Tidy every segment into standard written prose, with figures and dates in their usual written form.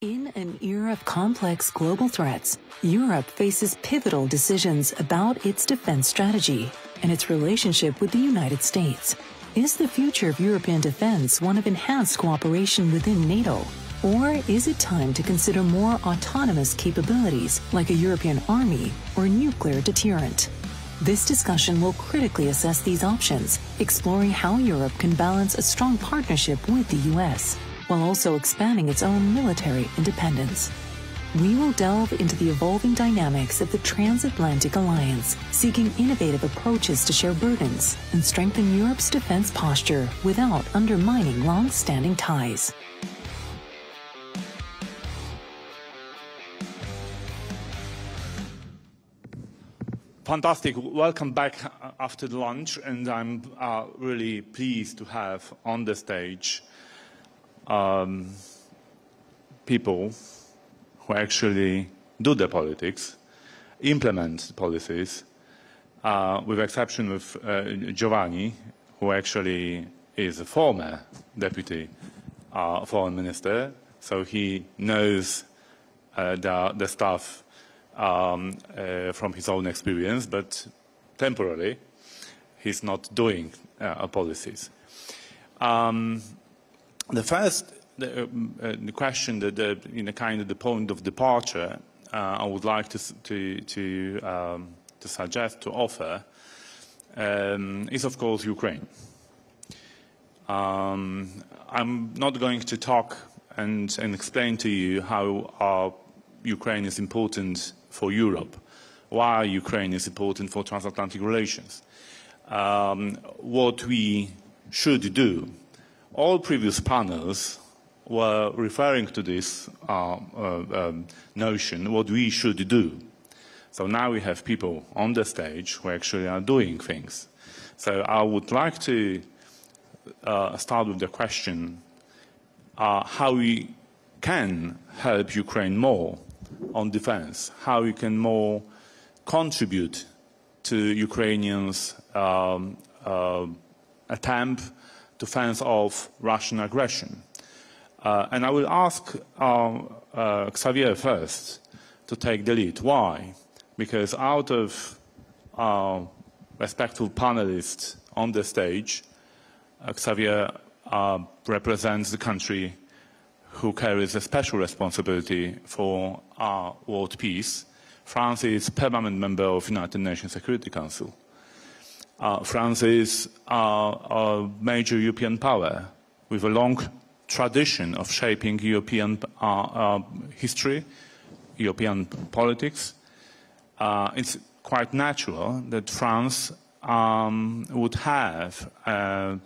In an era of complex global threats, Europe faces pivotal decisions about its defense strategy and its relationship with the United States. Is the future of European defense one of enhanced cooperation within NATO? Or is it time to consider more autonomous capabilities like a European army or nuclear deterrent? This discussion will critically assess these options, exploring how Europe can balance a strong partnership with the US, while also expanding its own military independence. We will delve into the evolving dynamics of the transatlantic alliance, seeking innovative approaches to share burdens and strengthen Europe's defense posture without undermining long-standing ties. Fantastic. Welcome back after the lunch, and I'm really pleased to have on the stage people who actually do the politics, implement the policies, with exception of Giovanni, who actually is a former deputy foreign minister, so he knows the stuff from his own experience, but temporarily he's not doing policies. The first the question that in a kind of the point of departure I would like to suggest, to offer, is of course Ukraine. I'm not going to talk and explain to you how Ukraine is important for Europe, why Ukraine is important for transatlantic relations, what we should do. All previous panels were referring to this notion, what we should do. So now we have people on the stage who actually are doing things. So I would like to start with the question how we can help Ukraine more on defense, how we can more contribute to Ukrainians' attempt to fence off Russian aggression. And I will ask Xavier first to take the lead. Why? Because out of respectful panelists on the stage, Xavier represents the country who carries a special responsibility for our world peace. France is a permanent member of the United Nations Security Council. France is a major European power with a long tradition of shaping European history, European politics. It's quite natural that France would have a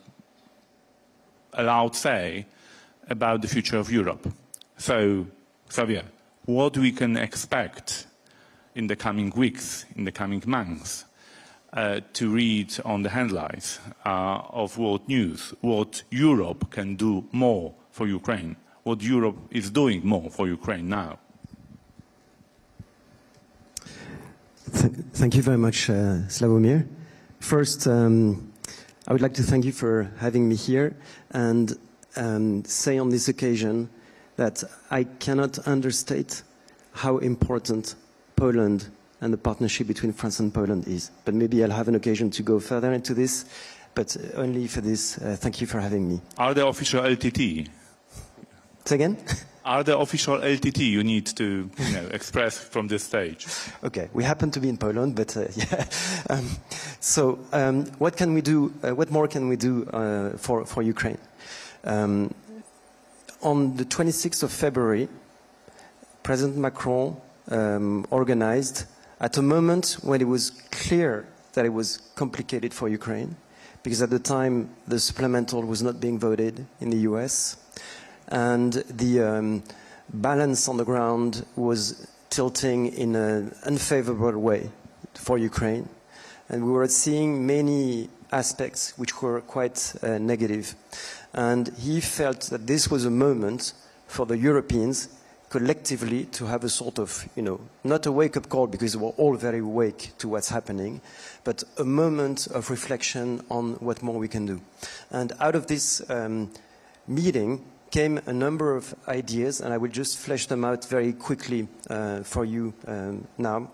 loud say about the future of Europe. So, Xavier, what we can expect in the coming weeks, in the coming months, to read on the headlines of world news, what Europe can do more for Ukraine, what Europe is doing more for Ukraine now? Thank you very much, Sławomir. First, I would like to thank you for having me here and say on this occasion that I cannot understate how important Poland and the partnership between France and Poland is. But maybe I'll have an occasion to go further into this, but only for this, thank you for having me. Are there official LTT? Say again? Are there official LTT you need to express from this stage? Okay, we happen to be in Poland, but yeah. So what can we do, what more can we do for Ukraine? On the 26th of February, President Macron organized, at a moment when it was clear that it was complicated for Ukraine, because at the time the supplemental was not being voted in the US, and the balance on the ground was tilting in an unfavorable way for Ukraine. And we were seeing many aspects which were quite negative. And he felt that this was a moment for the Europeans collectively to have a sort of, not a wake-up call because we're all very awake to what's happening, but a moment of reflection on what more we can do. And out of this meeting came a number of ideas, and I will just flesh them out very quickly for you now.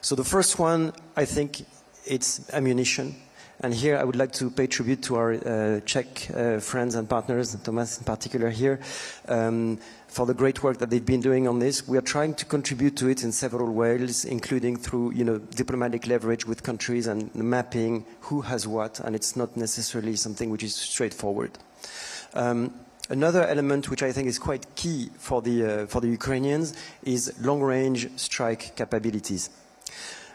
So the first one, I think, it's ammunition. And here I would like to pay tribute to our Czech friends and partners, Tomáš in particular here, for the great work that they've been doing on this. We are trying to contribute to it in several ways, including through diplomatic leverage with countries and mapping who has what, and it's not necessarily something which is straightforward. Another element which I think is quite key for the Ukrainians is long-range strike capabilities.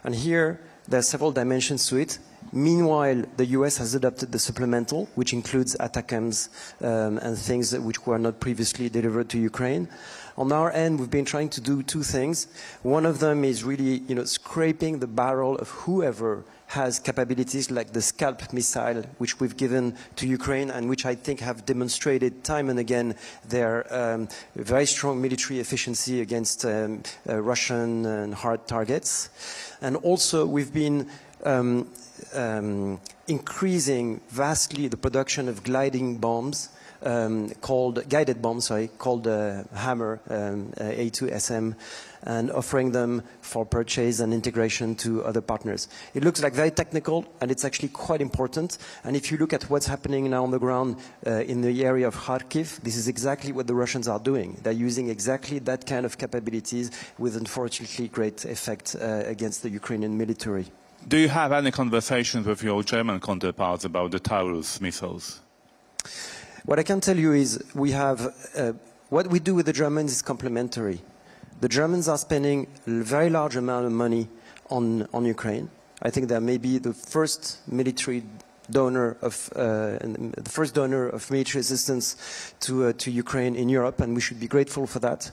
And here there are several dimensions to it. Meanwhile, the US has adopted the supplemental, which includes ATACMS and things which were not previously delivered to Ukraine. On our end, we've been trying to do two things. One of them is really, scraping the barrel of whoever has capabilities like the Scalp missile, which we've given to Ukraine and which I think have demonstrated time and again their very strong military efficiency against Russian and hard targets. And also we've been increasing vastly the production of gliding bombs, guided bombs, called Hammer A2SM, and offering them for purchase and integration to other partners. It looks like very technical, and it's actually quite important. And if you look at what's happening now on the ground in the area of Kharkiv, this is exactly what the Russians are doing. They're using exactly that kind of capabilities with, unfortunately, great effect against the Ukrainian military. Do you have any conversations with your German counterparts about the Taurus missiles? What I can tell you is we have, what we do with the Germans is complementary. The Germans are spending a very large amount of money on Ukraine. I think they may be the first military donor of military assistance to Ukraine in Europe, and we should be grateful for that.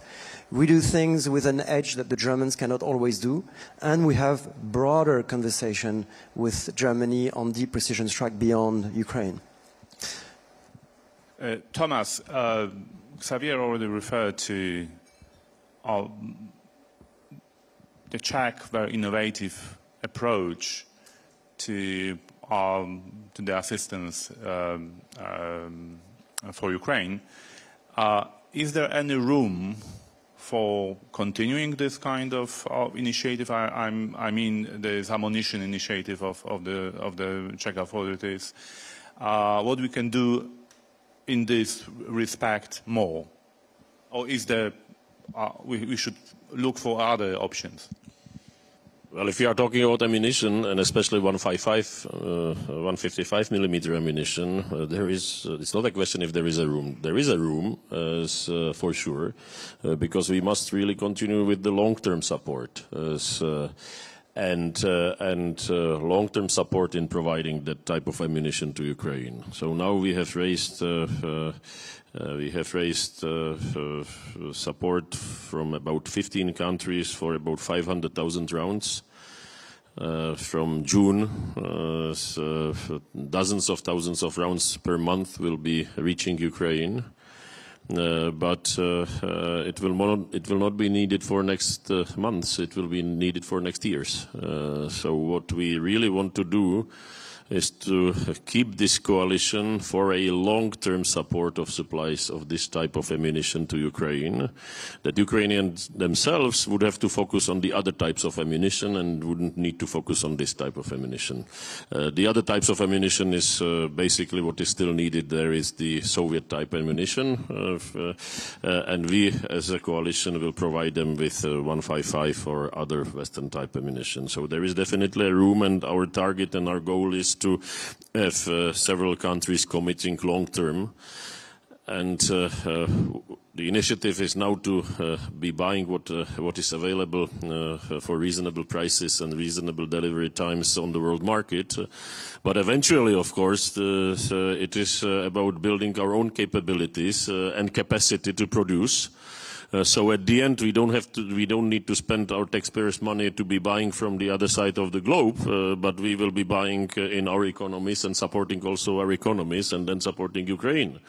We do things with an edge that the Germans cannot always do, and we have broader conversation with Germany on deep precision strike beyond Ukraine. Tomáš, Xavier already referred to the Czech very innovative approach to the assistance for Ukraine. Is there any room for continuing this kind of initiative? I mean, there's ammunition initiative of the Czech authorities. What we can do in this respect more, or is there we should look for other options? Well, if you are talking about ammunition, and especially 155 millimeter ammunition, it's not a question if there is a room. There is a room, for sure, because we must really continue with the long-term support, and long-term support in providing that type of ammunition to Ukraine. So now we have raised support from about 15 countries for about 500,000 rounds. From June, dozens of thousands of rounds per month will be reaching Ukraine. But it will not be needed for next months. It will be needed for next years. So what we really want to do is to keep this coalition for a long-term support of supplies of this type of ammunition to Ukraine. That Ukrainians themselves would have to focus on the other types of ammunition and wouldn't need to focus on this type of ammunition. The other types of ammunition is basically what is still needed. There is the Soviet-type ammunition, and we, as a coalition, will provide them with 155 or other Western-type ammunition. So there is definitely a room, and our target and our goal is to have several countries committing long-term. And the initiative is now to be buying what is available for reasonable prices and reasonable delivery times on the world market. But eventually, of course, it is about building our own capabilities and capacity to produce. So at the end, we don't need to spend our taxpayers' money to be buying from the other side of the globe, but we will be buying in our economies and supporting also our economies and then supporting Ukraine.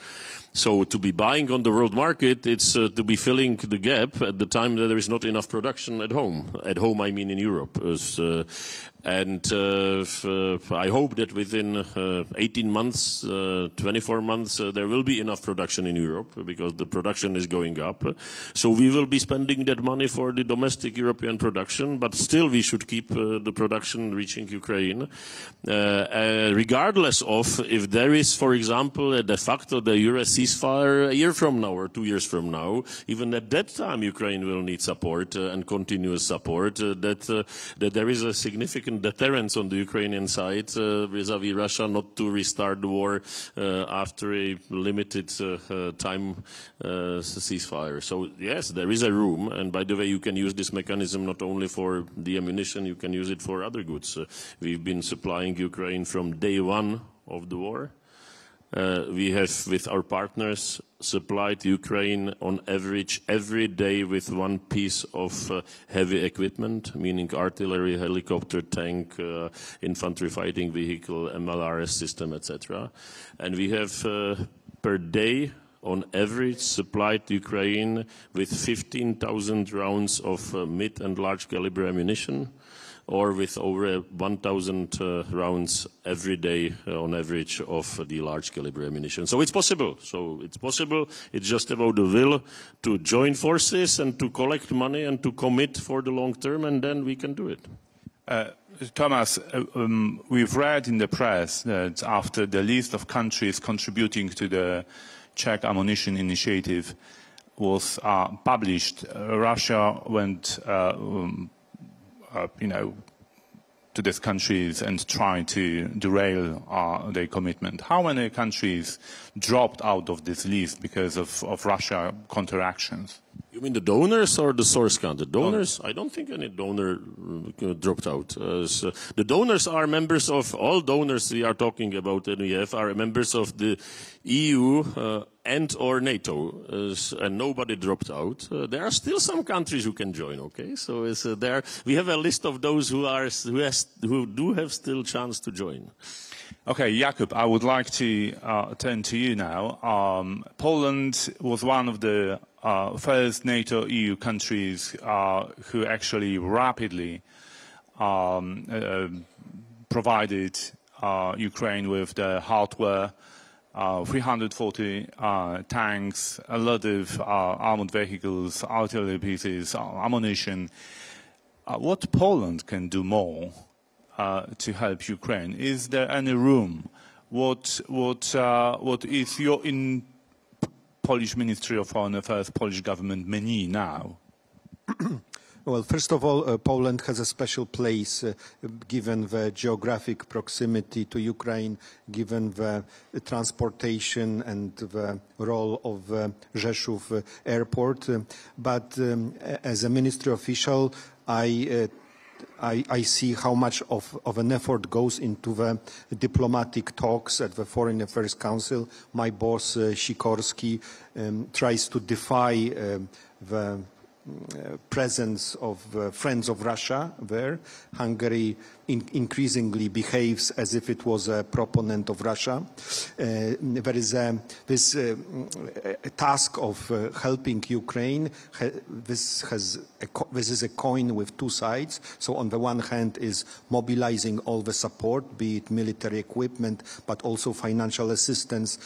So to be buying on the world market, it's to be filling the gap at the time that there is not enough production at home. At home, I mean in Europe. And I hope that within 18 months, 24 months, there will be enough production in Europe because the production is going up. So we will be spending that money for the domestic European production, but still we should keep the production reaching Ukraine, regardless of if there is, for example, a de facto the Euro ceasefire a year from now or 2 years from now. Even at that time, Ukraine will need support and continuous support. That there is a significant deterrence on the Ukrainian side vis-à-vis Russia not to restart the war after a limited time ceasefire. So yes, there is a room, and by the way, you can use this mechanism not only for the ammunition, you can use it for other goods. We've been supplying Ukraine from day one of the war. We have, with our partners, supplied Ukraine on average every day with one piece of heavy equipment, meaning artillery, helicopter, tank, infantry fighting vehicle, MLRS system, etc. And we have per day, on average, supplied Ukraine with 15,000 rounds of mid and large caliber ammunition, or with over 1,000 rounds every day on average of the large caliber ammunition. So it's possible. It's just about the will to join forces and to collect money and to commit for the long term, and then we can do it. Tomáš, we've read in the press that after the list of countries contributing to the Czech ammunition initiative was published, Russia went to these countries and tried to derail their commitment. How many countries dropped out of this list because of Russia counteractions? You mean the donors or the source country? Donors? I don't think any donor dropped out. So the donors are members of, all donors we are talking about in EF are members of the EU and or NATO, and nobody dropped out. There are still some countries who can join, okay? So there, we have a list of those who do have still chance to join. Okay, Jakub, I would like to turn to you now. Poland was one of the first NATO EU countries who actually rapidly provided Ukraine with the hardware, 340 tanks, a lot of armored vehicles, artillery pieces, ammunition. What Poland can do more to help Ukraine? Is there any room? What is your Polish Ministry of Foreign Affairs, Polish government menu now? Well, first of all, Poland has a special place given the geographic proximity to Ukraine, given the transportation and the role of Rzeszów airport. But as a ministry official, I see how much of an effort goes into the diplomatic talks at the Foreign Affairs Council. My boss, Sikorski, tries to defy the presence of friends of Russia there. Hungary increasingly behaves as if it was a proponent of Russia. There is this task of helping Ukraine. This is a coin with two sides. So on the one hand is mobilizing all the support, be it military equipment, but also financial assistance,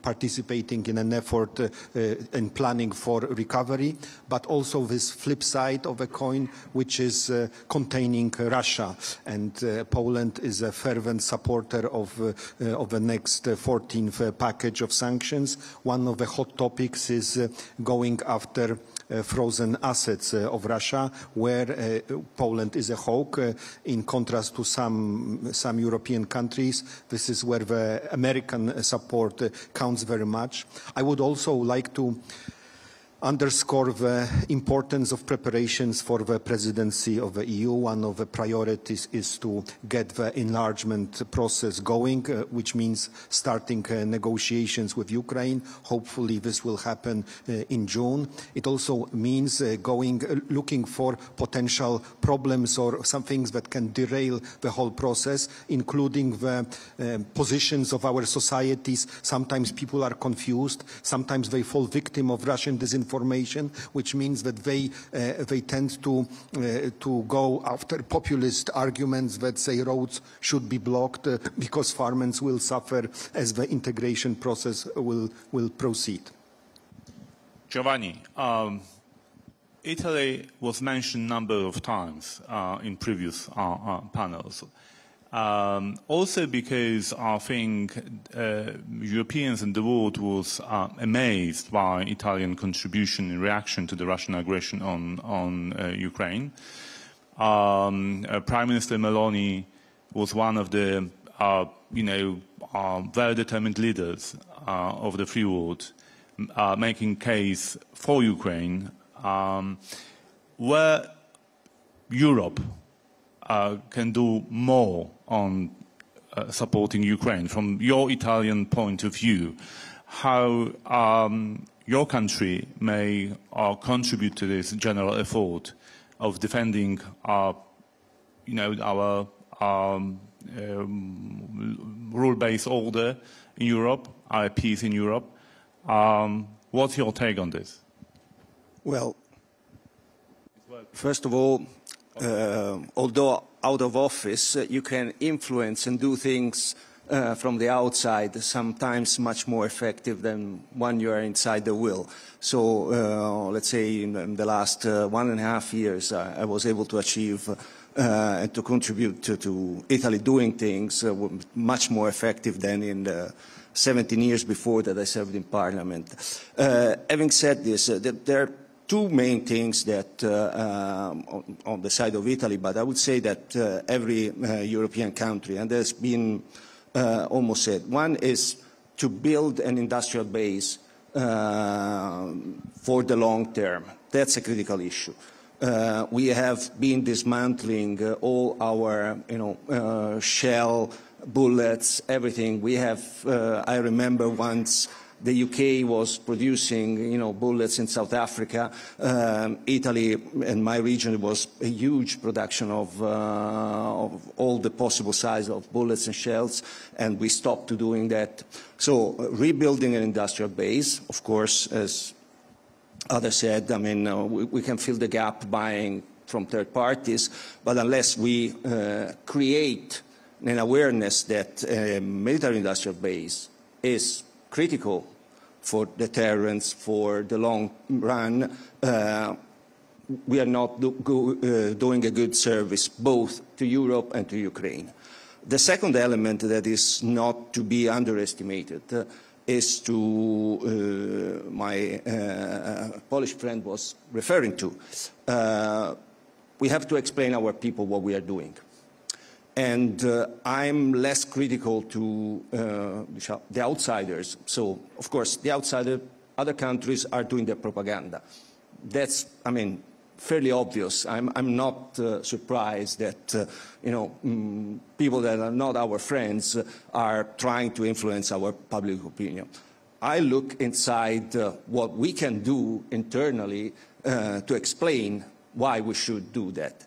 participating in an effort in planning for recovery, but also this flip side of a coin, which is containing Russia. And Poland is a fervent supporter of the next 14th package of sanctions. One of the hot topics is going after frozen assets of Russia, where Poland is a hawk. In contrast to some European countries, this is where the American support counts very much. I would also like to underscore the importance of preparations for the presidency of the EU. One of the priorities is to get the enlargement process going, which means starting negotiations with Ukraine. Hopefully this will happen in June. It also means looking for potential problems or some things that can derail the whole process, including the positions of our societies. Sometimes people are confused. Sometimes they fall victim of Russian disinformation, which means that they tend to go after populist arguments that say roads should be blocked because farmers will suffer as the integration process will proceed. Giovanni, Italy was mentioned a number of times in previous panels. Also because I think Europeans and the world was amazed by Italian contribution in reaction to the Russian aggression on Ukraine. Prime Minister Meloni was one of the very determined leaders of the free world, making case for Ukraine, where Europe can do more on supporting Ukraine. From your Italian point of view, how your country may contribute to this general effort of defending our rule-based order in Europe, our peace in Europe. What's your take on this? Well, first of all, although out of office, you can influence and do things from the outside, sometimes much more effective than when you are inside the wheel. So let's say in the last 1.5 years, I was able to achieve and to contribute to Italy doing things much more effective than in the 17 years before that I served in Parliament. Having said this, there are two main things that on the side of Italy, but I would say that every European country, and there's been almost said, one is to build an industrial base for the long term. That's a critical issue. We have been dismantling all our, shell, bullets, everything. We have, I remember once, the UK was producing, bullets in South Africa. Italy and my region was a huge production of all the possible size of bullets and shells, and we stopped doing that. So rebuilding an industrial base, of course, as others said, I mean, we can fill the gap buying from third parties, but unless we create an awareness that a military industrial base is critical for deterrence, for the long run, we are not doing a good service both to Europe and to Ukraine. The second element that is not to be underestimated is to my Polish friend was referring to. We have to explain our people what we are doing. And I'm less critical to the outsiders. So, of course, the other countries are doing their propaganda. That's, I mean, fairly obvious. I'm not surprised that, people that are not our friends are trying to influence our public opinion. I look inside what we can do internally to explain why we should do that.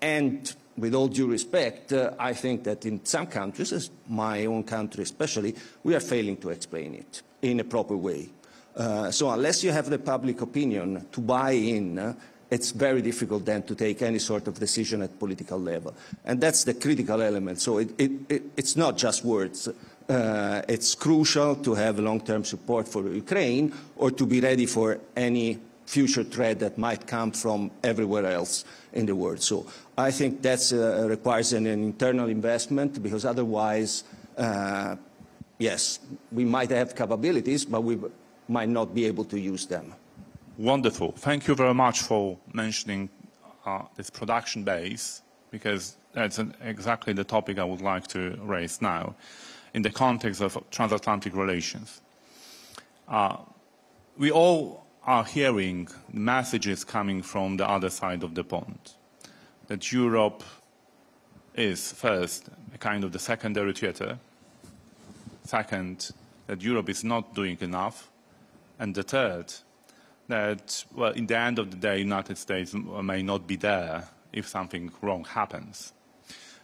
And with all due respect, I think that in some countries, as my own country especially, we are failing to explain it in a proper way. So unless you have the public opinion to buy in, it's very difficult then to take any sort of decision at political level. And that's the critical element. So it's not just words. It's crucial to have long-term support for Ukraine or to be ready for any future threat that might come from everywhere else in the world. So I think that requires an internal investment, because otherwise, yes, we might have capabilities, but we might not be able to use them. Wonderful. Thank you very much for mentioning this production base, because that's exactly the topic I would like to raise now in the context of transatlantic relations. We all are hearing messages coming from the other side of the pond, that Europe is, first, a kind of the secondary theater, second, that Europe is not doing enough, and the third, that, well, in the end of the day, the United States may not be there if something wrong happens.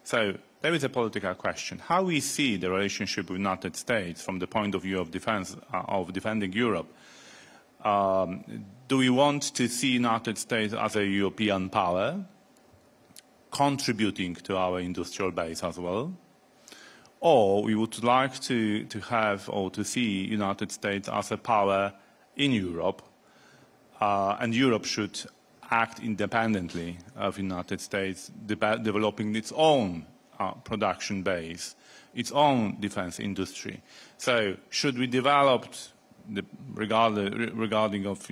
So there is a political question. How we see the relationship with the United States from the point of view of defense, of defending Europe. Do we want to see the United States as a European power, contributing to our industrial base as well? Or we would like to have or to see the United States as a power in Europe, and Europe should act independently of the United States, developing its own production base, its own defense industry. So should we develop, regarding of,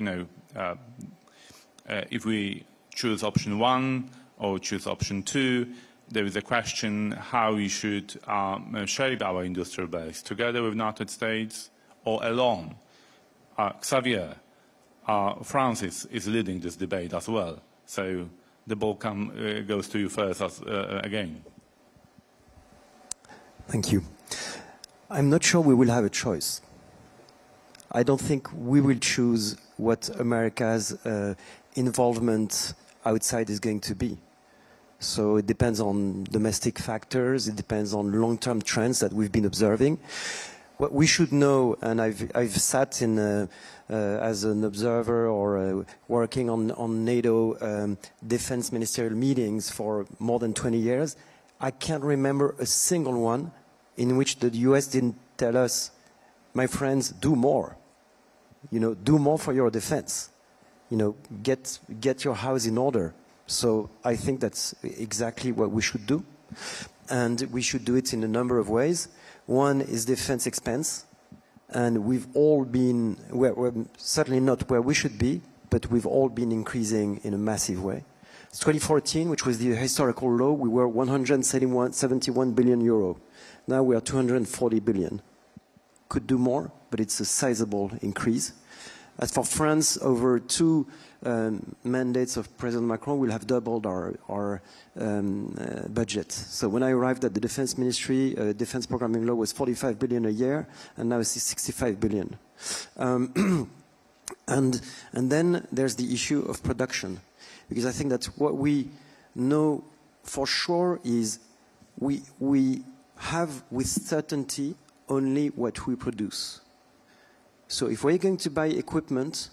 if we choose option 1 or choose option 2, there is a question how we should shape our industrial base, together with the United States or alone. Xavier, France is leading this debate as well, so the ball goes to you first again. Thank you. I'm not sure we will have a choice. I don't think we will choose what America's involvement outside is going to be. So it depends on domestic factors, it depends on long-term trends that we've been observing. What we should know, and I've sat in as an observer or working on NATO defense ministerial meetings for more than 20 years, I can't remember a single one in which the US didn't tell us, my friends, do more. Do more for your defense. Get your house in order. So I think that's exactly what we should do. And we should do it in a number of ways. One is defense expense. And we've all been, we're certainly not where we should be, but we've all been increasing in a massive way. It's 2014, which was the historical low, we were 171 billion euro. Now we are 240 billion. Could do more, but it's a sizable increase. As for France, over 2 mandates of President Macron, we'll have doubled our budget. So when I arrived at the Defense Ministry, defense programming law was 45 billion a year, and now it's 65 billion. And then there's the issue of production. Because I think that what we know for sure is we have with certainty only what we produce. So if we're going to buy equipment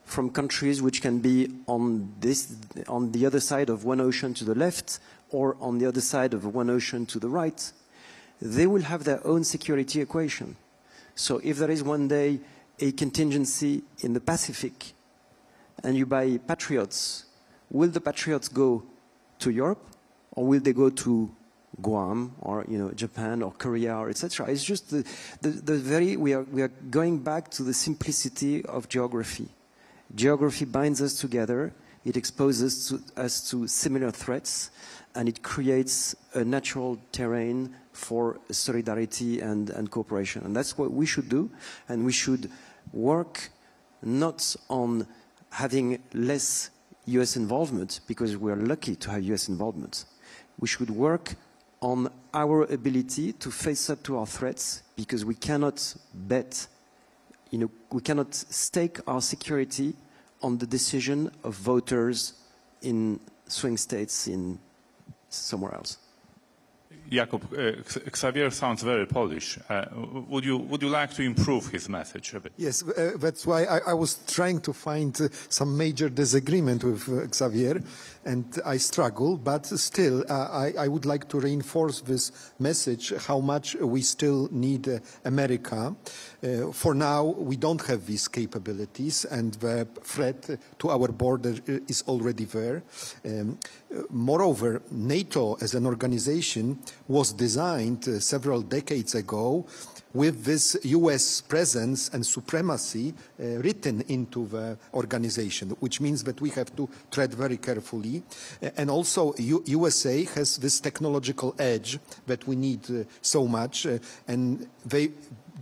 from countries which can be on the other side of one ocean to the left or on the other side of one ocean to the right, they will have their own security equation. So if there is one day a contingency in the Pacific and you buy Patriots, will the Patriots go to Europe or will they go to Guam or Japan or Korea or etc.? It's just we are going back to the simplicity of geography. Geography binds us together, it exposes us to similar threats, and it creates a natural terrain for solidarity and cooperation. And that's what we should do, and we should work not on having less US involvement, because we're lucky to have US involvement. We should work on our ability to face up to our threats, because we cannot bet, we cannot stake our security on the decision of voters in swing states in somewhere else. Jakub, Xavier sounds very Polish. Would you like to improve his message a bit? Yes, that's why I was trying to find some major disagreement with Xavier, and I struggle, but still I would like to reinforce this message, how much we still need America. For now, we don't have these capabilities, and the threat to our border is already there. Moreover, NATO as an organization was designed several decades ago with this US presence and supremacy written into the organization, which means that we have to tread very carefully. And also USA has this technological edge that we need so much, and they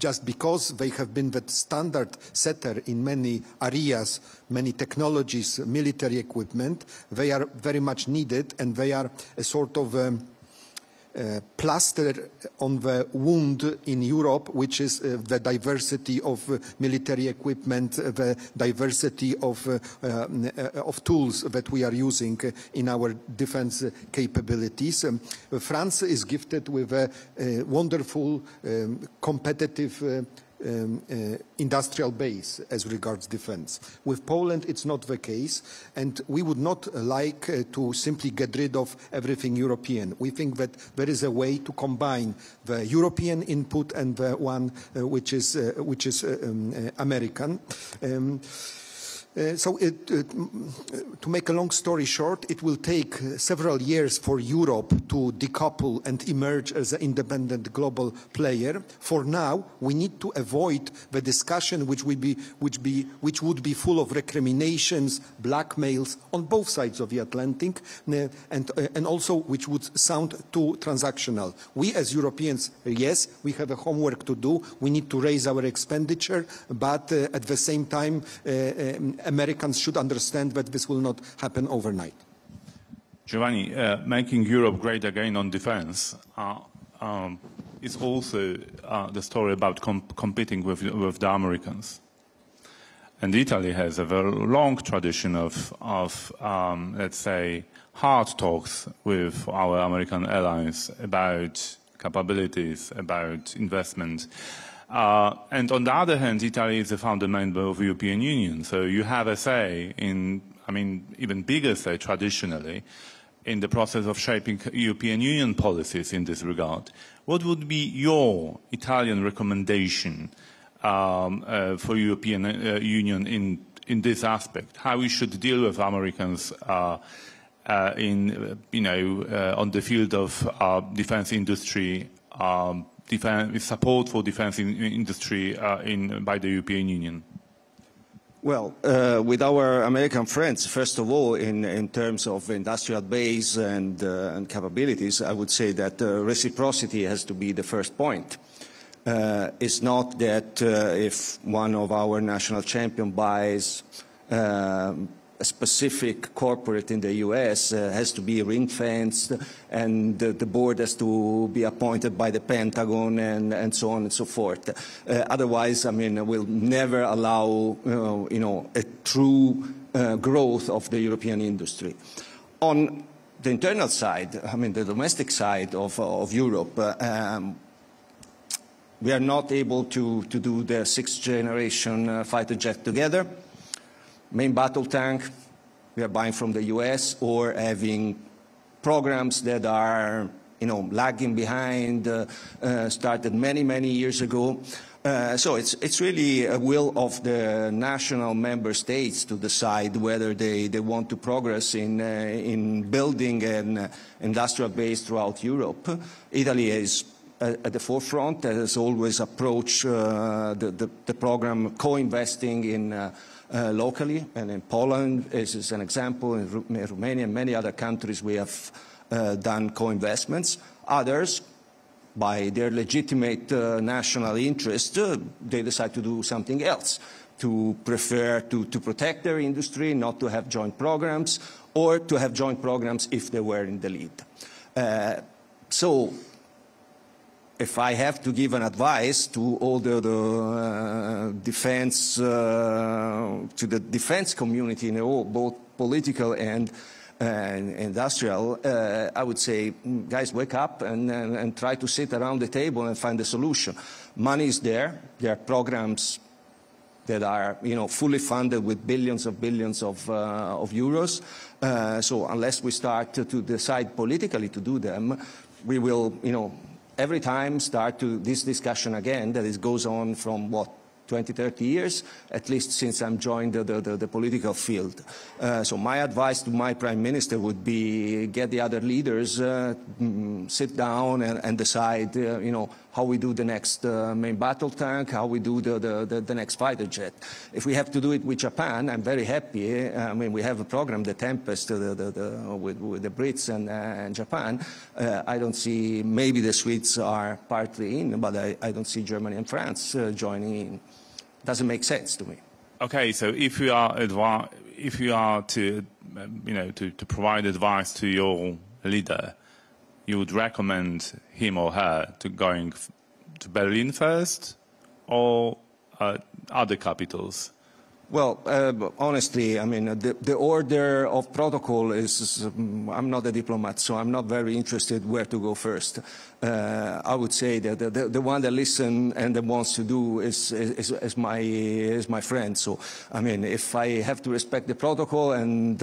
just because they have been the standard setter in many areas, many technologies, military equipment, they are very much needed, and they are a sort of plaster on the wound in Europe, which is the diversity of military equipment, the diversity of tools that we are using in our defense capabilities. France is gifted with a wonderful, competitive industrial base as regards defense. With Poland, it's not the case, and we would not like to simply get rid of everything European. We think that there is a way to combine the European input and the one which is American. To make a long story short, it will take several years for Europe to decouple and emerge as an independent global player. For now, we need to avoid the discussion which would be full of recriminations, blackmails on both sides of the Atlantic, and also which would sound too transactional. We as Europeans, yes, we have a homework to do. We need to raise our expenditure, but at the same time, Americans should understand that this will not happen overnight. Giovanni, making Europe great again on defense is also the story about competing with the Americans. And Italy has a very long tradition of let's say, hard talks with our American allies about capabilities, about investment. And on the other hand, Italy is a founder member of the European Union, so you have a say in, I mean, even bigger say traditionally, in the process of shaping European Union policies in this regard. What would be your Italian recommendation for European Union in this aspect? How we should deal with Americans in, on the field of defense industry, support for defense industry by the European Union? Well, with our American friends, first of all, in terms of industrial base and capabilities, I would say that reciprocity has to be the first point. It's not that if one of our national champion buys a specific corporate in the US has to be ring-fenced, and the board has to be appointed by the Pentagon, and so on and so forth. Otherwise, I mean, we'll never allow, a true growth of the European industry. On the internal side, I mean, the domestic side of Europe, we are not able to do the sixth-generation fighter jet together. Main battle tank, we are buying from the US, or having programs that are, lagging behind, started many, many years ago. So it's really a will of the national member states to decide whether they want to progress in building an industrial base throughout Europe. Italy is at the forefront, has always approached the program co-investing in locally, and in Poland, this is an example, in Romania and many other countries we have done co-investments. Others, by their legitimate national interest, they decide to do something else, to prefer to protect their industry, not to have joint programs, or to have joint programs if they were in the lead. So, if I have to give an advice to all the defense, to the defense community in all, both political and industrial, I would say, guys, wake up and try to sit around the table and find a solution. Money is there. There are programs that are, fully funded with billions of euros. So unless we start to decide politically to do them, we will, every time start to this discussion again, that it goes on from, 20, 30 years, at least since I'm joined the political field. So my advice to my Prime Minister would be get the other leaders, sit down and decide, how we do the next main battle tank, how we do the next fighter jet. If we have to do it with Japan, I'm very happy. I mean, we have a program, the Tempest, with the Brits and Japan. I don't see, maybe the Swedes are partly in, but I don't see Germany and France joining in. Doesn't make sense to me. Okay, so if you are to, to provide advice to your leader, you would recommend him or her to going to Berlin first, or other capitals? Well, honestly, I mean, the order of protocol is, I'm not a diplomat, so I'm not very interested where to go first. I would say that the one that listens and that wants to do is my friend. So, I mean, if I have to respect the protocol and,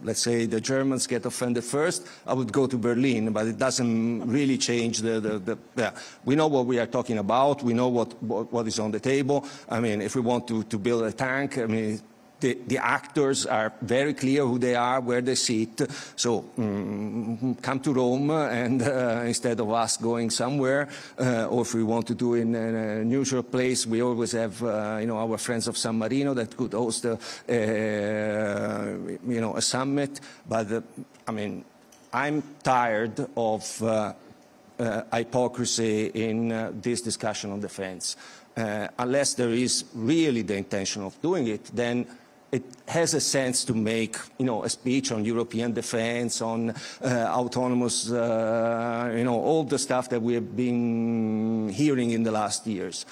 let's say the Germans get offended first, I would go to Berlin, but it doesn't really change we know what we are talking about. We know what is on the table. I mean, if we want to build a tank, I mean, the actors are very clear who they are, where they sit. So come to Rome, and instead of us going somewhere, or if we want to do in a neutral place, we always have our friends of San Marino that could host a summit. But I mean, I'm tired of hypocrisy in this discussion on defense. Unless there is really the intention of doing it, then it has a sense to make, a speech on European defense, on autonomous, all the stuff that we have been hearing in the last years.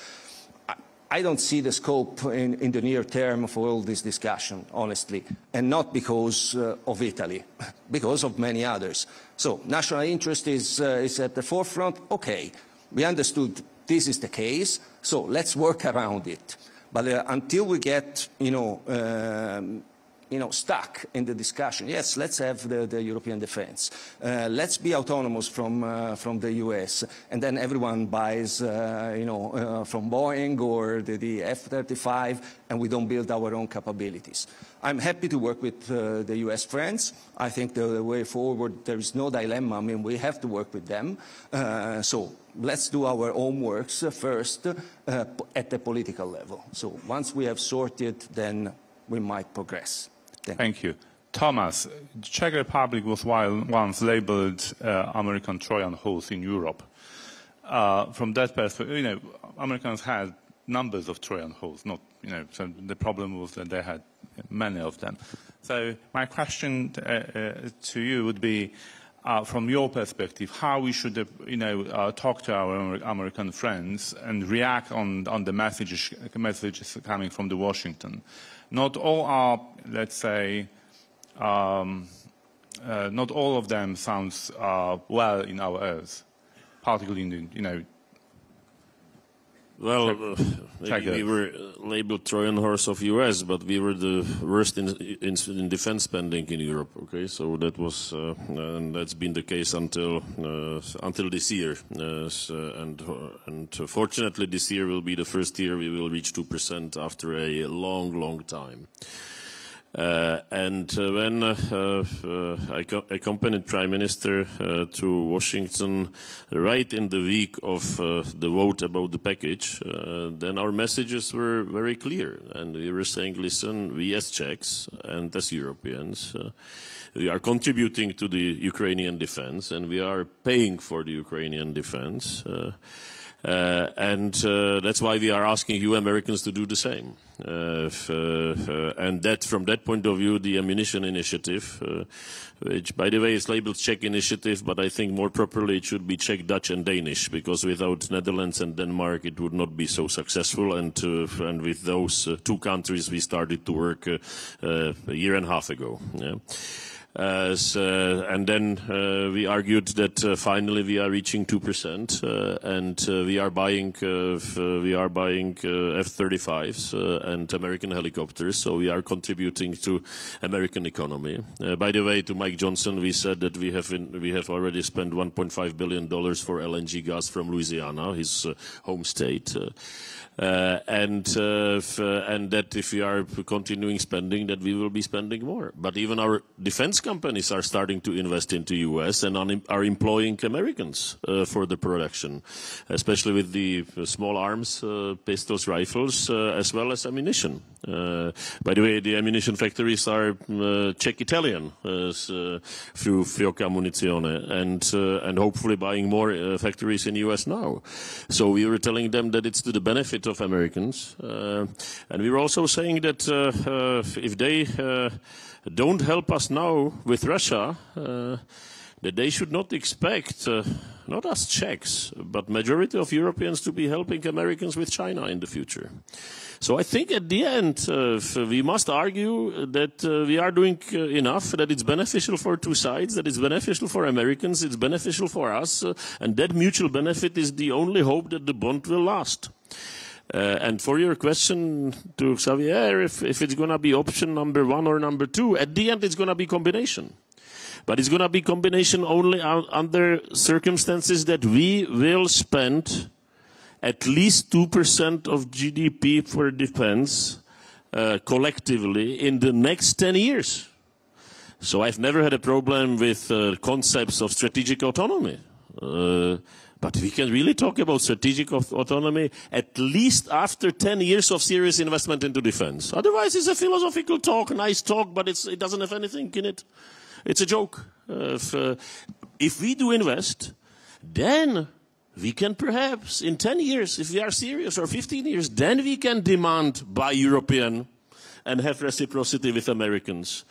I don't see the scope in the near term for all this discussion, honestly, and not because of Italy, because of many others. So national interest is at the forefront. Okay, we understood this is the case, so let's work around it. But until we get, stuck in the discussion, yes, let's have the European defense. Let's be autonomous from the US, and then everyone buys, from Boeing or the F-35, and we don't build our own capabilities. I'm happy to work with the US friends. I think the way forward, there is no dilemma. I mean, we have to work with them. So let's do our own works first at the political level. So once we have sorted, then we might progress. Thank you. Tomáš, the Czech Republic was once labeled American Trojan horse in Europe. From that perspective, Americans had numbers of Trojan horse, not, so the problem was that they had many of them. So my question to you would be, from your perspective, how we should, talk to our American friends and react on the messages coming from Washington. Not all are, let's say, not all of them sounds well in our ears, particularly in the, Well, we were labeled Trojan horse of US, but we were the worst in defense spending in Europe. Okay, so that was, and that's been the case until this year. And fortunately, this year will be the first year we will reach 2% after a long time. When I accompanied Prime Minister to Washington right in the week of the vote about the package, then our messages were very clear. And we were saying, listen, we as Czechs and as Europeans, we are contributing to the Ukrainian defense, and we are paying for the Ukrainian defense. That's why we are asking you Americans to do the same. And that, from that point of view, the ammunition initiative, which, by the way, is labeled Czech initiative, but I think more properly it should be Czech, Dutch, and Danish, because without Netherlands and Denmark it would not be so successful. And with those two countries we started to work a year and a half ago. Yeah. And then we argued that finally we are reaching 2%, and we are buying F-35s and American helicopters. So we are contributing to American economy. By the way, to Mike Johnson, we said that we have already spent $1.5 billion for LNG gas from Louisiana, his home state. And that if we are continuing spending, that we will be spending more. But even our defense defense companies are starting to invest into US and are employing Americans for the production, especially with the small arms, pistols, rifles, as well as ammunition. By the way, the ammunition factories are Czech-Italian through Fioca Munizione, and hopefully buying more factories in US now. So we were telling them that it's to the benefit of Americans, and we were also saying that if they don't help us now with Russia, that they should not expect, not us Czechs, but majority of Europeans to be helping Americans with China in the future. So I think at the end, we must argue that we are doing enough, that it's beneficial for two sides, that it's beneficial for Americans, it's beneficial for us, and that mutual benefit is the only hope that the bond will last. And for your question to Xavier, if it's going to be option number 1 or number 2, at the end it's going to be combination. But it's going to be combination only under circumstances that we will spend at least 2% of GDP for defense collectively in the next 10 years. So I've never had a problem with concepts of strategic autonomy. But we can really talk about strategic autonomy at least after 10 years of serious investment into defense. Otherwise, it's a philosophical talk, nice talk, but it doesn't have anything in it. It's a joke. If we do invest, then we can perhaps, in 10 years, if we are serious, or 15 years, then we can demand buy European and have reciprocity with Americans.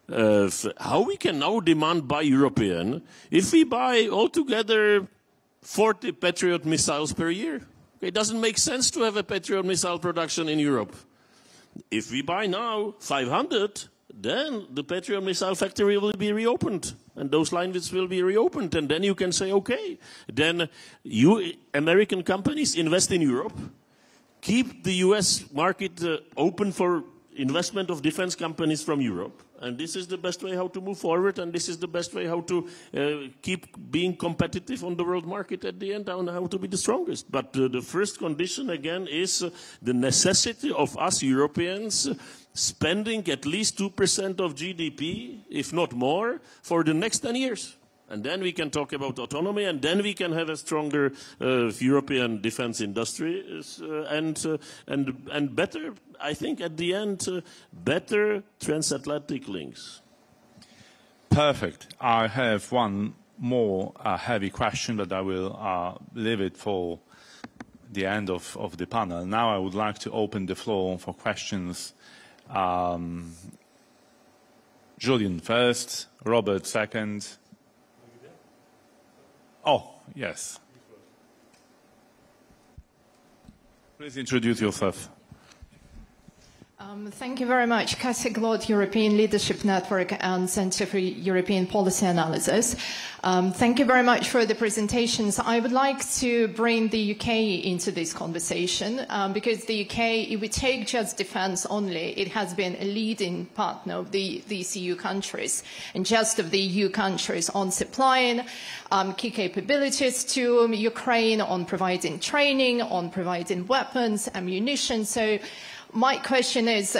How we can now demand buy European if we buy altogether 40 Patriot missiles per year? It doesn't make sense to have a Patriot missile production in Europe. If we buy now 500, then the Patriot missile factory will be reopened, and those lines will be reopened, and then you can say, okay, then you American companies invest in Europe, keep the US market open for investment of defense companies from Europe, and this is the best way how to move forward, and this is the best way how to keep being competitive on the world market at the end, and how to be the strongest. But the first condition, again, is the necessity of us Europeans spending at least 2% of GDP, if not more, for the next 10 years. And then we can talk about autonomy, and then we can have a stronger European defense industry, and better, I think, at the end, better transatlantic links. Perfect. I have one more heavy question, but I will leave it for the end of the panel. Now I would like to open the floor for questions. Julian first, Robert second. Oh, yes. Please introduce yourself. Thank you very much. Kasia Glot, European Leadership Network and Center for European Policy Analysis. Thank you very much for the presentations. I would like to bring the UK into this conversation because the UK, if we take just defense only, it has been a leading partner of these EU countries and just of the EU countries on supplying key capabilities to Ukraine, on providing training, on providing weapons, ammunition. So my question is,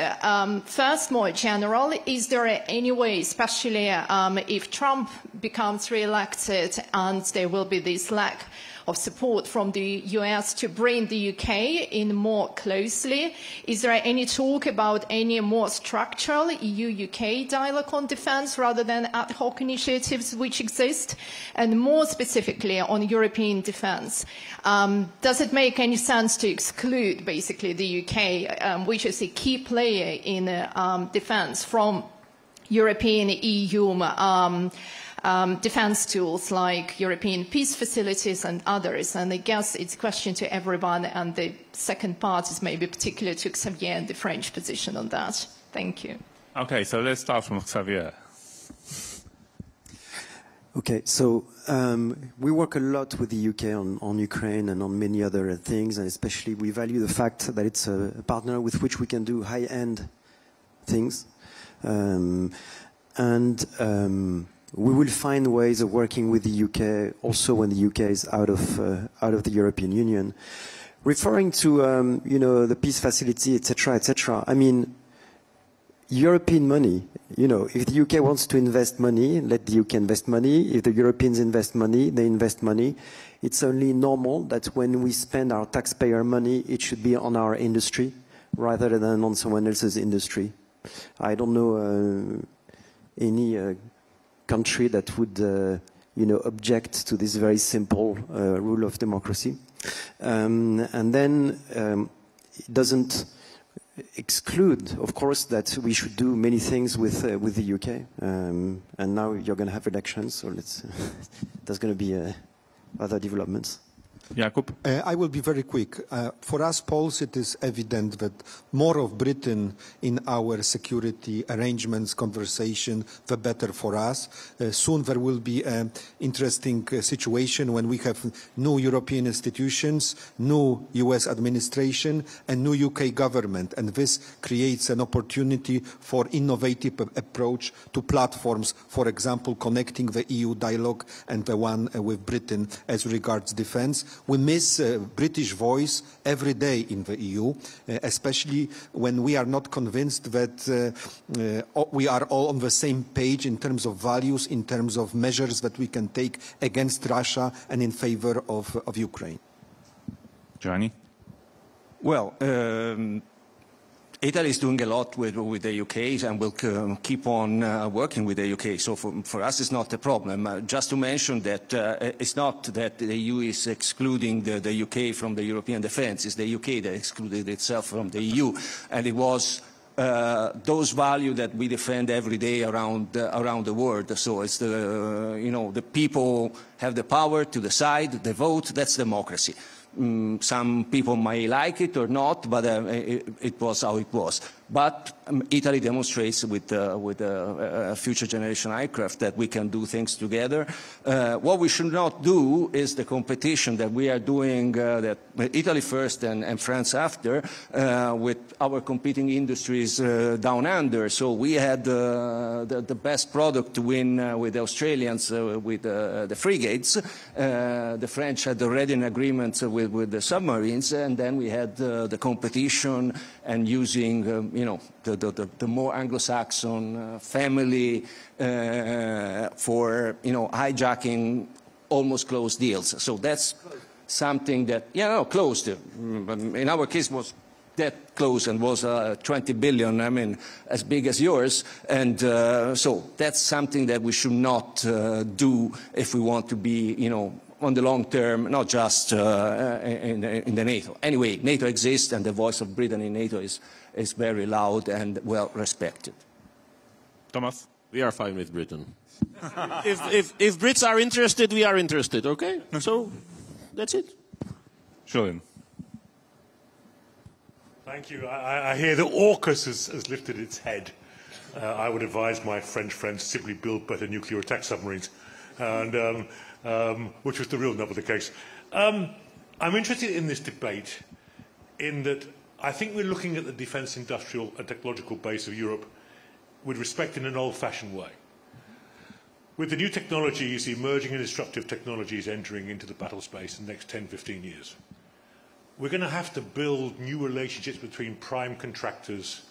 first, more general, is there any way, especially if Trump becomes re-elected and there will be this lack of support from the US to bring the UK in more closely, is there any talk about any more structural EU-UK dialogue on defense rather than ad hoc initiatives which exist? And more specifically on European defense, does it make any sense to exclude basically the UK, which is a key player in defense, from European EU defense tools like European peace facilities and others? And I guess it's a question to everyone, and the second part is maybe particular to Xavier and the French position on that. Thank you. Okay, so let's start from Xavier. Okay, so we work a lot with the UK on Ukraine and on many other things, and especially we value the fact that it's a partner with which we can do high-end things. We will find ways of working with the UK also when the UK is out of the European Union. Referring to you know, the peace facility, etc., etc. I mean, European money, you know, if the UK wants to invest money, let the UK invest money. If the Europeans invest money, they invest money. It's only normal that when we spend our taxpayer money, it should be on our industry rather than on someone else's industry. I don't know any country that would, you know, object to this very simple rule of democracy. And then it doesn't exclude, of course, that we should do many things with the UK. And now you're going to have elections, so there's going to be other developments. Jakub? I will be very quick. For us Poles, it is evident that more of Britain in our security arrangements, conversation, the better for us. Soon there will be an interesting situation when we have new European institutions, new US administration, and new UK government. And this creates an opportunity for innovative approach to platforms, for example, connecting the EU dialogue and the one with Britain as regards defense. We miss British voice every day in the EU, especially when we are not convinced that we are all on the same page in terms of values, in terms of measures that we can take against Russia and in favor of Ukraine. Gianni? Well, Italy is doing a lot with the UK and will keep on working with the UK. So for us, it's not a problem. Just to mention that it's not that the EU is excluding the UK from the European defence. It's the UK that excluded itself from the EU. And it was those values that we defend every day around the world. So it's the people have the power to decide, the vote. That's democracy. Some people may like it or not, but it was how it was. But Italy demonstrates with future generation aircraft that we can do things together. What we should not do is the competition that we are doing, that Italy first and France after, with our competing industries down under. So we had the best product to win with the Australians with the frigates. The French had already an agreement with the submarines, and then we had the competition and using the more Anglo-Saxon family for hijacking almost closed deals. So that's something that closed. In our case was that close and was 20 billion. I mean, as big as yours. And so that's something that we should not do if we want to be on the long term, not just in the NATO. Anyway, NATO exists, and the voice of Britain in NATO is very loud and well respected. Tomáš? We are fine with Britain. if Brits are interested, we are interested, okay? So that's it. Julian? Thank you. I hear that AUKUS has lifted its head. I would advise my French friends to simply build better nuclear attack submarines, and which was the real nub of the case. I'm interested in this debate in that I think we're looking at the defence industrial and technological base of Europe with respect in an old-fashioned way. With the new technologies, emerging and disruptive technologies entering into the battle space in the next 10, 15 years, we're going to have to build new relationships between prime contractors,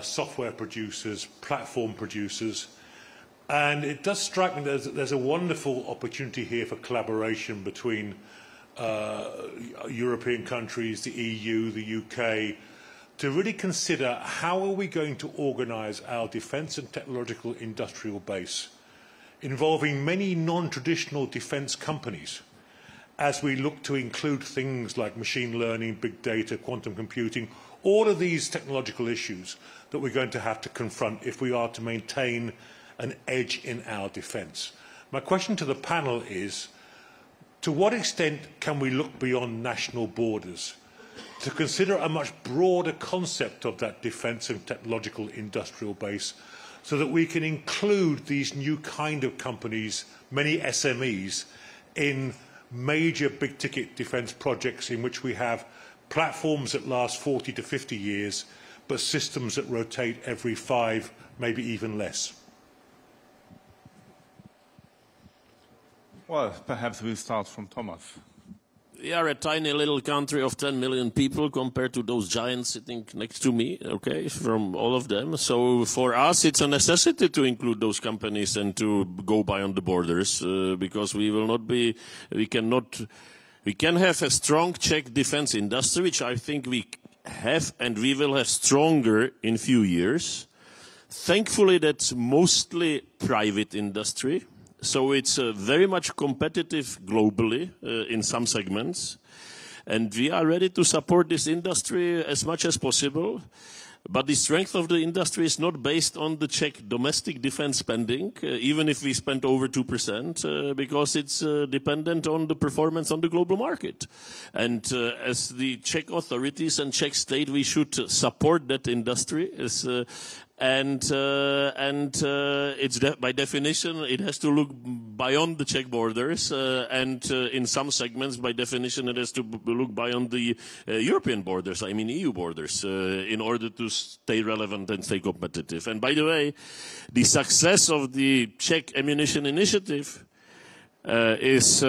software producers, platform producers. And it does strike me that there's a wonderful opportunity here for collaboration between European countries, the EU, the UK, to really consider how are we going to organise our defence and technological industrial base, involving many non-traditional defence companies, as we look to include things like machine learning, big data, quantum computing, all of these technological issues that we're going to have to confront if we are to maintain an edge in our defence. My question to the panel is, to what extent can we look beyond national borders to consider a much broader concept of that defence and technological industrial base, so that we can include these new kind of companies, many SMEs, in major big-ticket defence projects in which we have platforms that last 40 to 50 years, but systems that rotate every 5, maybe even less? Well, perhaps we'll start from Tomáš. we are a tiny little country of 10 million people compared to those giants sitting next to me, okay, from all of them. So for us, it's a necessity to include those companies and to go beyond the borders, because we can have a strong Czech defense industry, which I think we have and we will have stronger in few years. Thankfully, that's mostly private industry. So it's very much competitive globally in some segments. And we are ready to support this industry as much as possible. But the strength of the industry is not based on the Czech domestic defense spending, even if we spend over 2%, because it's dependent on the performance on the global market. And as the Czech authorities and Czech state, we should support that industry. It's by definition, it has to look beyond the Czech borders, and in some segments, by definition, it has to look beyond the European borders, I mean EU borders, in order to stay relevant and stay competitive. And by the way, the success of the Czech ammunition initiative is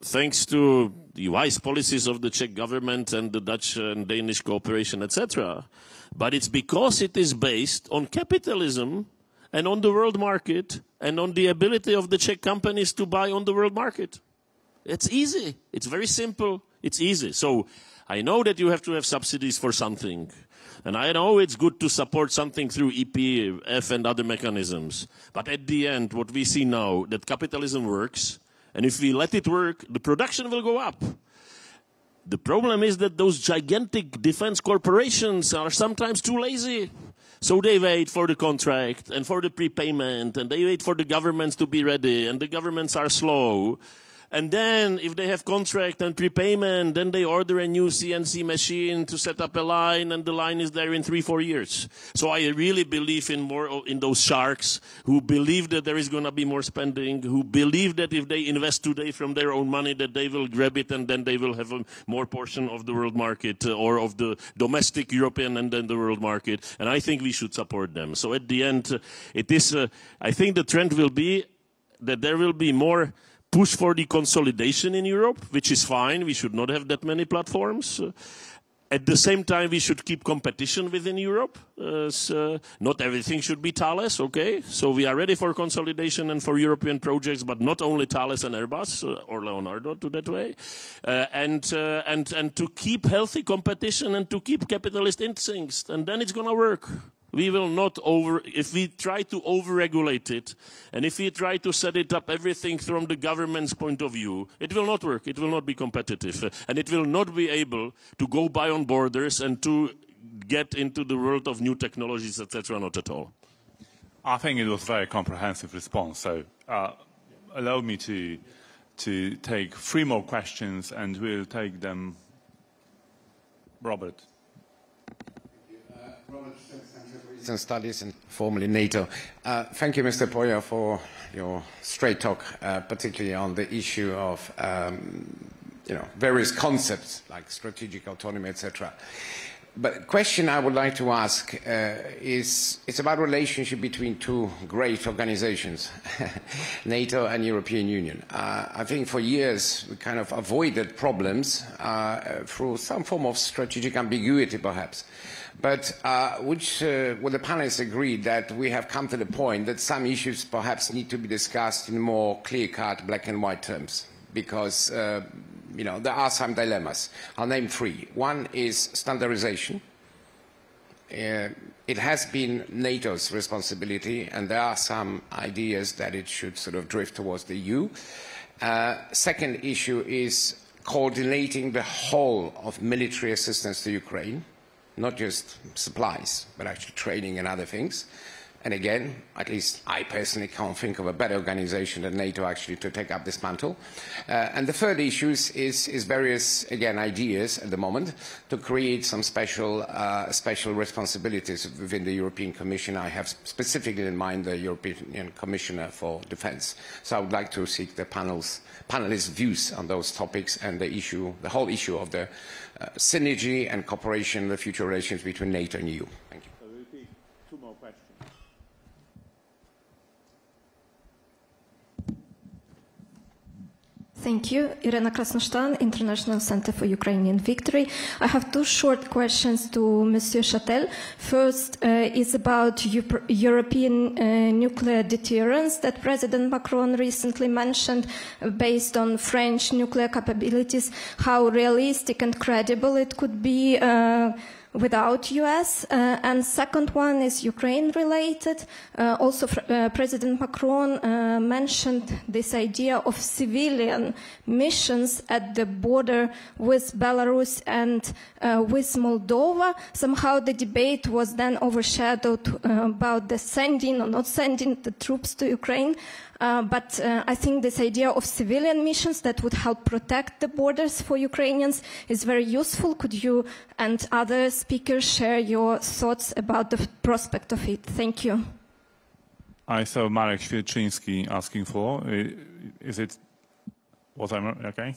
thanks to the wise policies of the Czech government and the Dutch and Danish cooperation, etc. But it's because it is based on capitalism and on the world market and on the ability of the Czech companies to buy on the world market. It's easy. It's very simple. It's easy. So I know that you have to have subsidies for something. And I know it's good to support something through EPF and other mechanisms. But at the end, what we see now, that capitalism works. And if we let it work, the production will go up. The problem is that those gigantic defense corporations are sometimes too lazy. So they wait for the contract and for the prepayment, and they wait for the governments to be ready, and the governments are slow. And then, if they have contract and prepayment, then they order a new CNC machine to set up a line, and the line is there in 3-4 years. So I really believe in those sharks who believe that there is going to be more spending, who believe that if they invest today from their own money, that they will grab it, and then they will have a more portion of the world market, or of the domestic European and then the world market. And I think we should support them. So at the end, it is. I think the trend will be that there will be more push for the consolidation in Europe, which is fine. We should not have that many platforms. At the same time, we should keep competition within Europe. Not everything should be Thales, okay? So we are ready for consolidation and for European projects, but not only Thales and Airbus or Leonardo to that way. And to keep healthy competition and to keep capitalist instincts, and then it's going to work. We will not if we try to overregulate it, and if we try to set it up everything from the government's point of view, it will not work. It will not be competitive. And it will not be able to go beyond borders and to get into the world of new technologies, etc. Not at all. I think it was a very comprehensive response. So allow me to take 3 more questions, and we'll take them. Robert. Robert, and Studies and formerly NATO. Thank you, Mr. Pojar, for your straight talk, particularly on the issue of various concepts like strategic autonomy, etc. But the question I would like to ask it's about relationship between two great organizations, NATO and European Union. I think for years we kind of avoided problems through some form of strategic ambiguity, perhaps. But would the panelists agree that we have come to the point that some issues perhaps need to be discussed in more clear-cut, black and white terms? Because, there are some dilemmas. I'll name 3. One is standardization. It has been NATO's responsibility, and there are some ideas that it should sort of drift towards the EU. Second issue is coordinating the whole of military assistance to Ukraine. Not just supplies, but actually training and other things. And again, at least I personally can't think of a better organization than NATO actually to take up this mantle. And the third issue is various, again, ideas at the moment to create some special responsibilities within the European Commission. I have specifically in mind the European Commissioner for Defense. So I would like to seek the panelists' views on those topics and the whole issue of the synergy and cooperation in the future relations between NATO and EU. Thank you. So we'll take 2 more questions. Thank you. Irena Krasnoshtan, International Center for Ukrainian Victory. I have two short questions to Monsieur Chatel. First is about European nuclear deterrence that President Macron recently mentioned based on French nuclear capabilities, how realistic and credible it could be without US. And second one is Ukraine related. Also President Macron mentioned this idea of civilian missions at the border with Belarus and with Moldova. Somehow the debate was then overshadowed about the sending or not sending the troops to Ukraine. But I think this idea of civilian missions that would help protect the borders for Ukrainians is very useful. Could you and other speakers share your thoughts about the prospect of it? Thank you. I saw Marek Świerczyński asking for. Is it what I'm okay?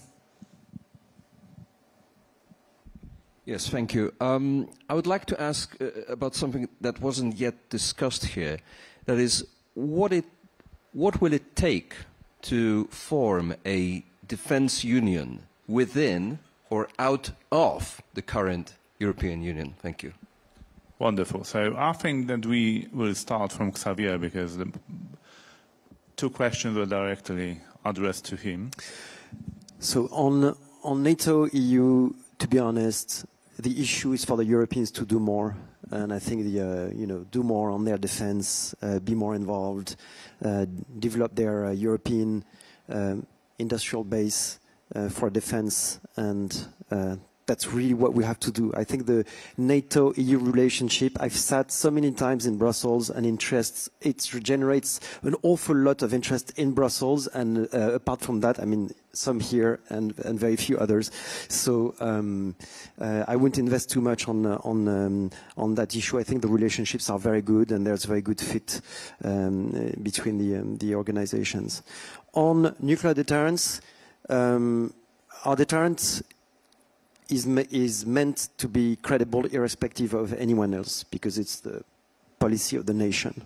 Yes, thank you. I would like to ask about something that wasn't yet discussed here. That is, what will it take to form a defense union within or out of the current European Union? Thank you. Wonderful. So I think that we will start from Xavier because the two questions were directly addressed to him. So on NATO, EU, to be honest, the issue is for the Europeans to do more. And I think do more on their defense, be more involved, develop their European industrial base for defense, and that's really what we have to do. I think the NATO-EU relationship, I've sat so many times in Brussels, and it generates an awful lot of interest in Brussels, and apart from that, I mean, some here and very few others. So I wouldn't invest too much on that issue. I think the relationships are very good, and there's a very good fit between the organizations. On nuclear deterrence, our deterrence is meant to be credible irrespective of anyone else, because it's the policy of the nation.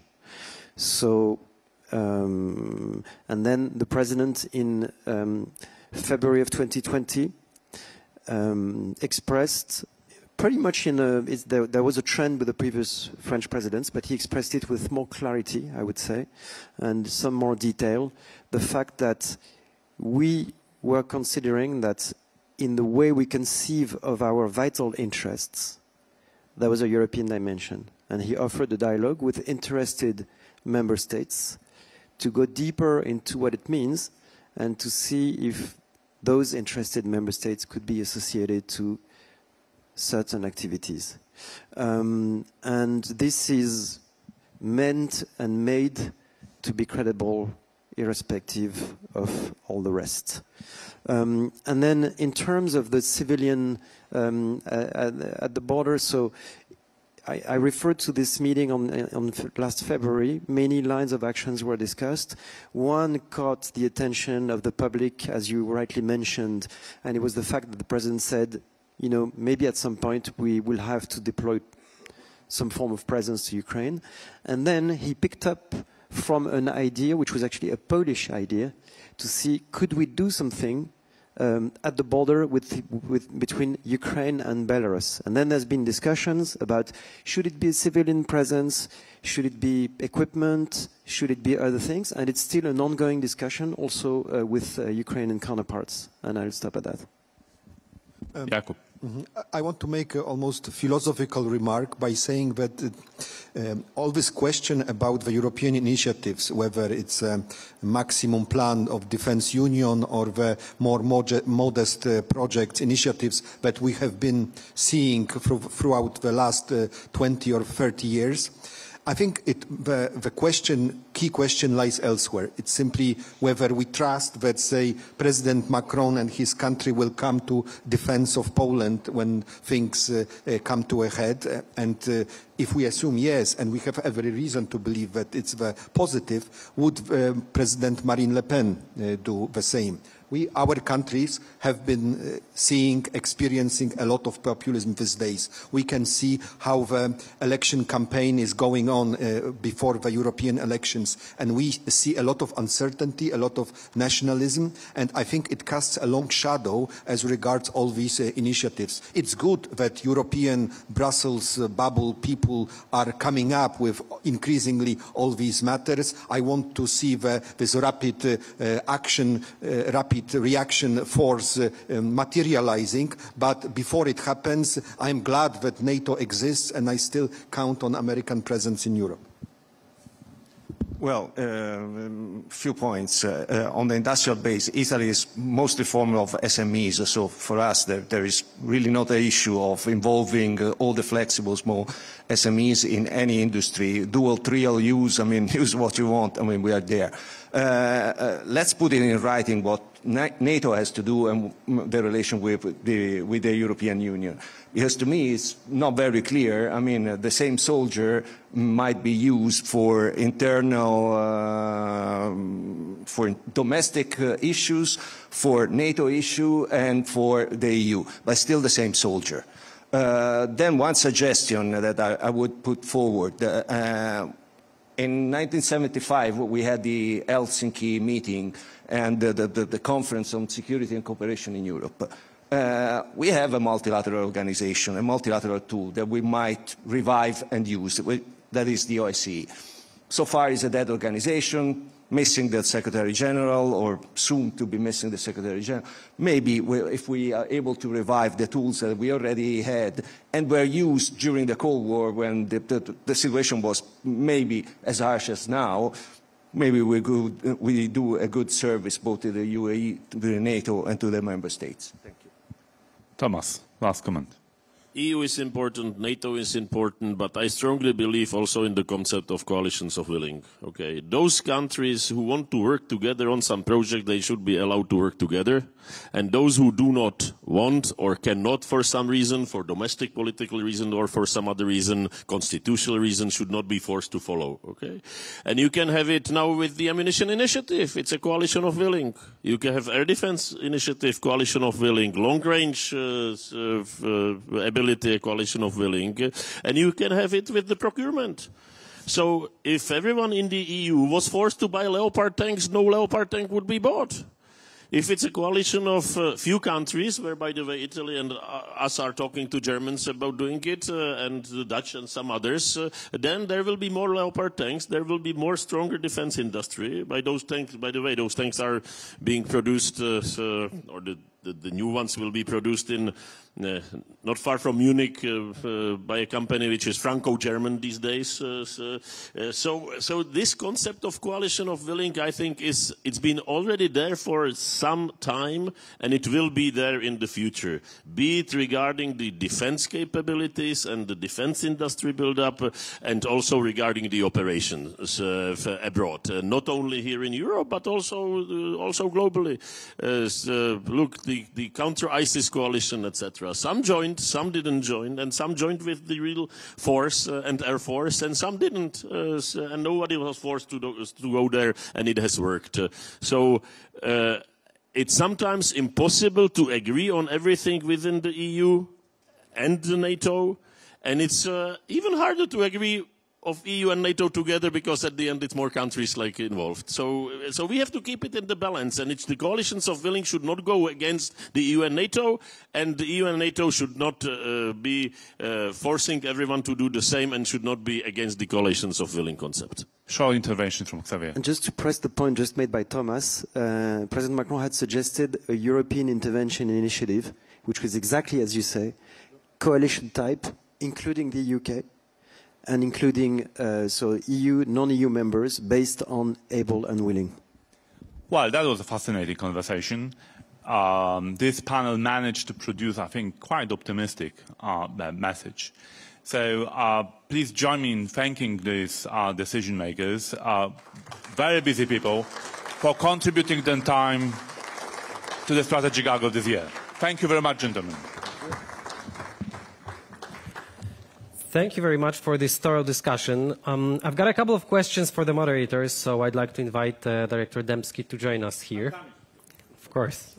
So, and then the president in February of 2020 expressed pretty much there was a trend with the previous French presidents, but he expressed it with more clarity, I would say, and some more detail. The fact that we were considering that in the way we conceive of our vital interests, there was a European dimension. And he offered a dialogue with interested member states to go deeper into what it means and to see if those interested member states could be associated to certain activities. And this is meant and made to be credible irrespective of all the rest. And then in terms of the civilian at the border, so I referred to this meeting on last February. Many lines of actions were discussed. One caught the attention of the public, as you rightly mentioned, and it was the fact that the president said, you know, maybe at some point we will have to deploy some form of presence to Ukraine. And then he picked up from an idea, which was actually a Polish idea, to see could we do something at the border between Ukraine and Belarus. And then there's been discussions about should it be a civilian presence, should it be equipment, should it be other things, and it's still an ongoing discussion also with Ukrainian counterparts. And I'll stop at that. Jakub. I want to make an almost philosophical remark by saying that all this question about the European initiatives, whether it's a maximum plan of defense union or the more modest project initiatives that we have been seeing throughout the last 20 or 30 years, I think the key question lies elsewhere. It's simply whether we trust that, say, President Macron and his country will come to defense of Poland when things come to a head. And if we assume yes, and we have every reason to believe that it's the positive, would President Marine Le Pen do the same? our countries have been experiencing a lot of populism these days. We can see how the election campaign is going on before the European elections, and we see a lot of uncertainty, a lot of nationalism, and I think it casts a long shadow as regards all these initiatives. It's good that European Brussels bubble people are coming up with increasingly all these matters. I want to see this rapid action, rapid reaction force materializing, but before it happens, I'm glad that NATO exists and I still count on American presence in Europe. Well, few points. On the industrial base, Italy is mostly formed of SMEs, so for us there is really not an issue of involving all the flexible small SMEs in any industry. Dual, trial use, I mean, use what you want, I mean, we are there. Let's put it in writing what NATO has to do and the relation with the European Union. Because to me it's not very clear. I mean, the same soldier might be used for internal, for domestic issues, for NATO issue and for the EU, but still the same soldier. Then one suggestion that I would put forward. In 1975, we had the Helsinki meeting and the Conference on Security and Cooperation in Europe. We have a multilateral organization, a multilateral tool that we might revive and use. That is the OSCE. So far, it's a dead organization, missing the Secretary General, or soon to be missing the Secretary General. Maybe if we are able to revive the tools that we already had and were used during the Cold War when the situation was maybe as harsh as now, maybe we do a good service both to the UAE, to the NATO, and to the member states. Thank you. Tomáš, last comment. EU is important, NATO is important, but I strongly believe also in the concept of coalitions of willing. Okay, those countries who want to work together on some project, they should be allowed to work together. And those who do not want or cannot for some reason, for domestic political reason or for some other reason, constitutional reason, should not be forced to follow. Okay, and you can have it now with the ammunition initiative. It's a coalition of willing. You can have air defense initiative, coalition of willing, long range ability, a coalition of willing, and you can have it with the procurement. So if everyone in the EU was forced to buy Leopard tanks, no Leopard tank would be bought. If it's a coalition of few countries, where, by the way, Italy and us are talking to Germans about doing it, and the Dutch and some others, then there will be more Leopard tanks, there will be more stronger defense industry. By those tanks, by the way, those tanks are being produced, or the new ones will be produced in not far from Munich by a company which is Franco-German these days. So this concept of coalition of willing, I think, it's been already there for some time, and it will be there in the future. Be it regarding the defense capabilities and the defense industry build-up, and also regarding the operations abroad, not only here in Europe, but also globally. Look, the counter-ISIS coalition, etc. Some joined, some didn't join, and some joined with the real force and air force, and some didn't, and nobody was forced to go there, and it has worked. So it's sometimes impossible to agree on everything within the EU and the NATO, and it's even harder to agree of EU and NATO together, because at the end it's more countries like involved. So we have to keep it in the balance, and it's the coalitions of willing should not go against the EU and NATO, and the EU and NATO should not be forcing everyone to do the same, and should not be against the coalitions of willing concept. Short intervention from Xavier. And just to press the point just made by Tomáš, President Macron had suggested a European intervention initiative, which was exactly as you say, coalition type, including the UK, and including so EU, non-EU members based on able and willing. Well, that was a fascinating conversation. This panel managed to produce, I think, quite optimistic message. So please join me in thanking these decision makers, very busy people, for contributing their time to the strategic arc of this year. Thank you very much, gentlemen. Thank you very much for this thorough discussion. I've got a couple of questions for the moderators, so I'd like to invite Director Dębski to join us here Of course.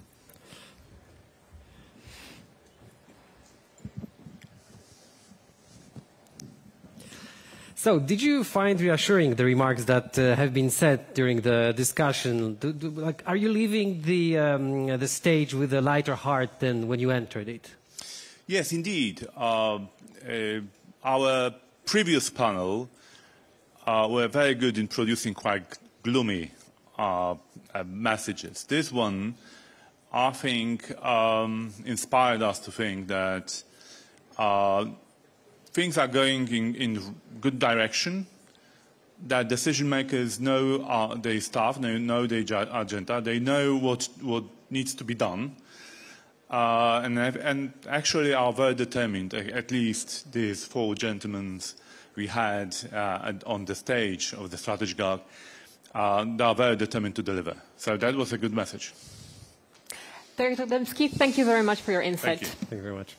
So, did you find reassuring the remarks that have been said during the discussion? Are you leaving the stage with a lighter heart than when you entered it? Yes, indeed. Our previous panel were very good in producing quite gloomy messages. This one, I think, inspired us to think that things are going in good direction, that decision makers know their staff, know their agenda, they know what needs to be done, and actually are very determined, at least these four gentlemen we had on the stage of the strategic arc, they are very determined to deliver. So that was a good message. Director Dębski, thank you very much for your insight. Thank you. Thank you very much.